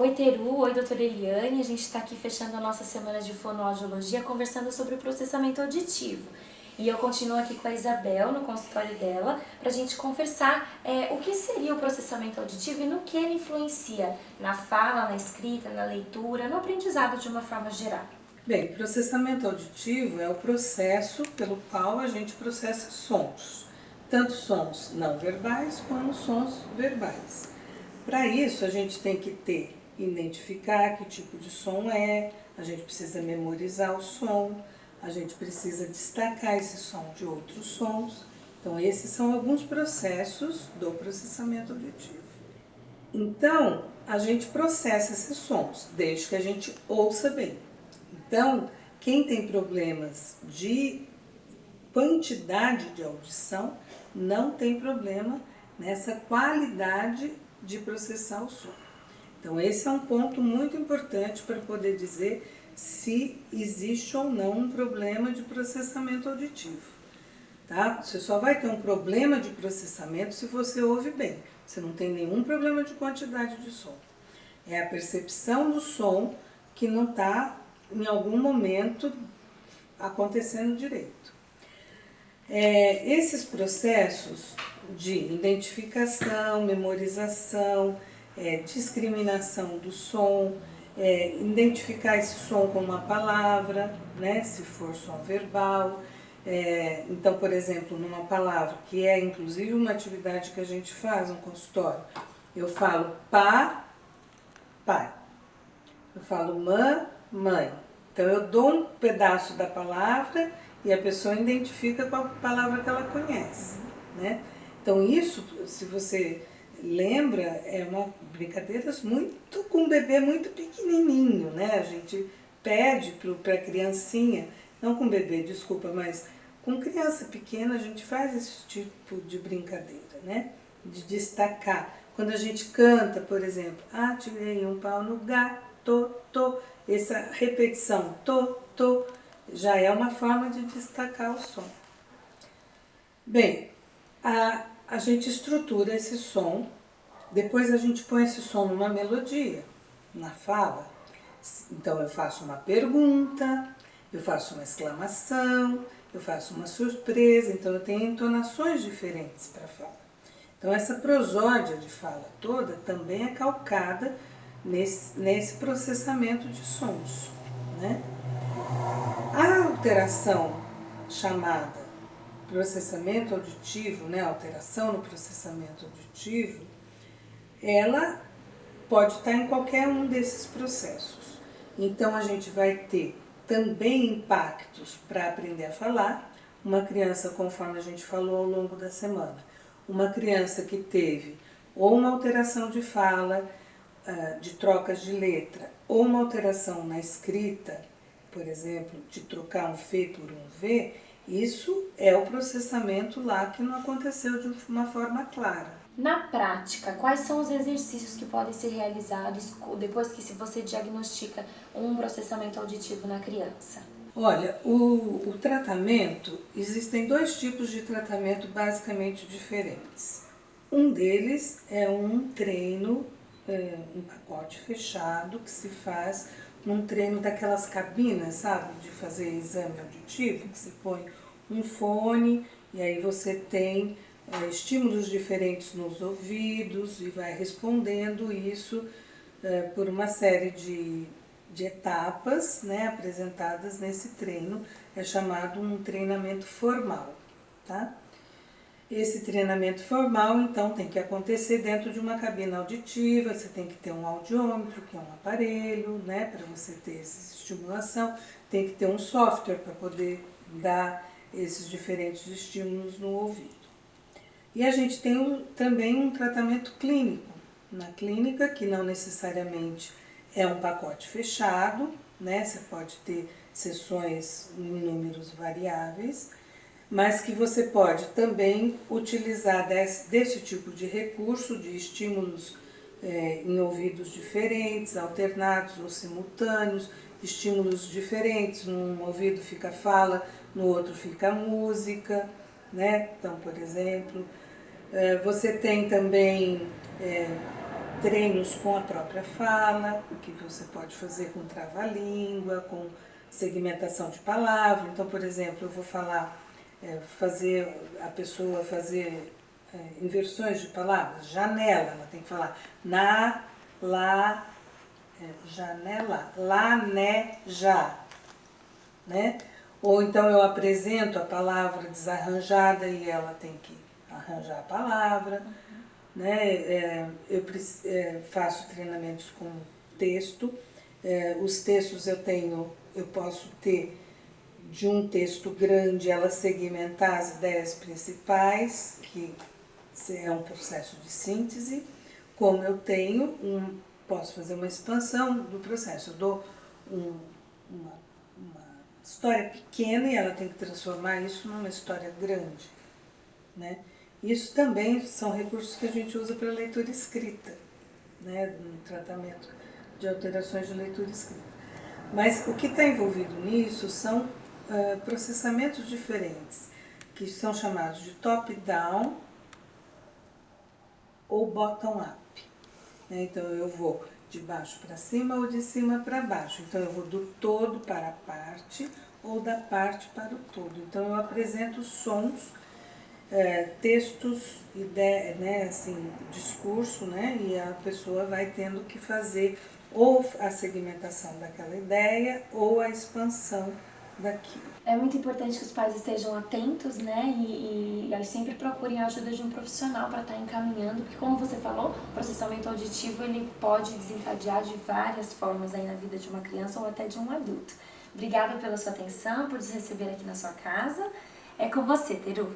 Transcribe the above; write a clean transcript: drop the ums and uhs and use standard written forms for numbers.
Oi Teru, oi doutora Eliane, a gente está aqui fechando a nossa semana de fonoaudiologia conversando sobre o processamento auditivo. E eu continuo aqui com a Isabel no consultório dela para a gente conversar o que seria o processamento auditivo e no que ele influencia na fala, na escrita, na leitura, no aprendizado de uma forma geral. Bem, processamento auditivo é o processo pelo qual a gente processa sons, tanto sons não verbais como sons verbais. Para isso, a gente tem que identificar que tipo de som é, a gente precisa memorizar o som, a gente precisa destacar esse som de outros sons. Então, esses são alguns processos do processamento auditivo. Então, a gente processa esses sons, desde que a gente ouça bem. Então, quem tem problemas de quantidade de audição não tem problema nessa qualidade de processar o som. Então, esse é um ponto muito importante para poder dizer se existe ou não um problema de processamento auditivo. Tá? Você só vai ter um problema de processamento se você ouve bem. Você não tem nenhum problema de quantidade de som. É a percepção do som que não está, em algum momento, acontecendo direito. Esses processos de identificação, memorização, discriminação do som, identificar esse som com uma palavra, né, se for som verbal. Então, por exemplo, numa palavra, que é inclusive uma atividade que a gente faz no consultório, eu falo pá, pai. Eu falo mãe. Então eu dou um pedaço da palavra e a pessoa identifica qual palavra que ela conhece, né? Então isso, se você lembra, é uma brincadeira muito com um bebê muito pequenininho, né? A gente pede para a criancinha, não com bebê, desculpa, mas com criança pequena a gente faz esse tipo de brincadeira, né? De destacar. Quando a gente canta, por exemplo, tirei um pau no gato, essa repetição, já é uma forma de destacar o som. Bem, a gente estrutura esse som, depois a gente põe esse som numa melodia, na fala. Então eu faço uma pergunta, eu faço uma exclamação, eu faço uma surpresa, então eu tenho entonações diferentes para a fala. Então essa prosódia de fala toda também é calcada nesse processamento de sons, né? A alteração chamada processamento auditivo, né, alteração no processamento auditivo, ela pode estar em qualquer um desses processos. Então a gente vai ter também impactos para aprender a falar. Uma criança, conforme a gente falou ao longo da semana, uma criança que teve ou uma alteração de fala, de trocas de letra, ou uma alteração na escrita, por exemplo, de trocar um F por um V, isso é o processamento lá que não aconteceu de uma forma clara. Na prática, quais são os exercícios que podem ser realizados depois que você diagnostica um processamento auditivo na criança? Olha, o tratamento, existem dois tipos de tratamento basicamente diferentes. Um deles é um treino, um pacote fechado que se faz num treino daquelas cabinas, sabe, de fazer exame auditivo, que você põe um fone e aí você tem estímulos diferentes nos ouvidos e vai respondendo isso por uma série de etapas, né, apresentadas nesse treino, é chamado um treinamento formal, tá? Esse treinamento formal, então, tem que acontecer dentro de uma cabina auditiva, você tem que ter um audiômetro, que é um aparelho, né, para você ter essa estimulação, tem que ter um software para poder dar esses diferentes estímulos no ouvido. E a gente tem também um tratamento clínico, na clínica, que não necessariamente é um pacote fechado, né, você pode ter sessões em números variáveis, mas que você pode também utilizar desse tipo de recurso, de estímulos em ouvidos diferentes, alternados ou simultâneos, estímulos diferentes, num ouvido fica fala, no outro fica música, né? Então, por exemplo, você tem também treinos com a própria fala, que você pode fazer com trava-língua, com segmentação de palavra. Então, por exemplo, eu vou falar, fazer a pessoa fazer inversões de palavras. Janela, ela tem que falar na, lá, janela, lá, né, já, né? Ou então eu apresento a palavra desarranjada e ela tem que arranjar a palavra, né? Eu faço treinamentos com texto. Os textos eu posso ter de um texto grande, ela segmentar as ideias principais, que é um processo de síntese, como eu posso fazer uma expansão do processo. Eu dou uma história pequena e ela tem que transformar isso numa história grande, né? Isso também são recursos que a gente usa para leitura escrita, né? No tratamento de alterações de leitura escrita. Mas o que está envolvido nisso são processamentos diferentes, que são chamados de top-down ou bottom-up. Então eu vou de baixo para cima ou de cima para baixo. Então eu vou do todo para a parte ou da parte para o todo. Então eu apresento sons, textos, ideia, né, assim, discurso, né, e a pessoa vai tendo que fazer ou a segmentação daquela ideia ou a expansão daquilo. É muito importante que os pais estejam atentos, né, e sempre procurem a ajuda de um profissional para estar encaminhando, porque como você falou, o processamento auditivo ele pode desencadear de várias formas aí na vida de uma criança ou até de um adulto. Obrigada pela sua atenção, por nos receber aqui na sua casa. É com você, Teru.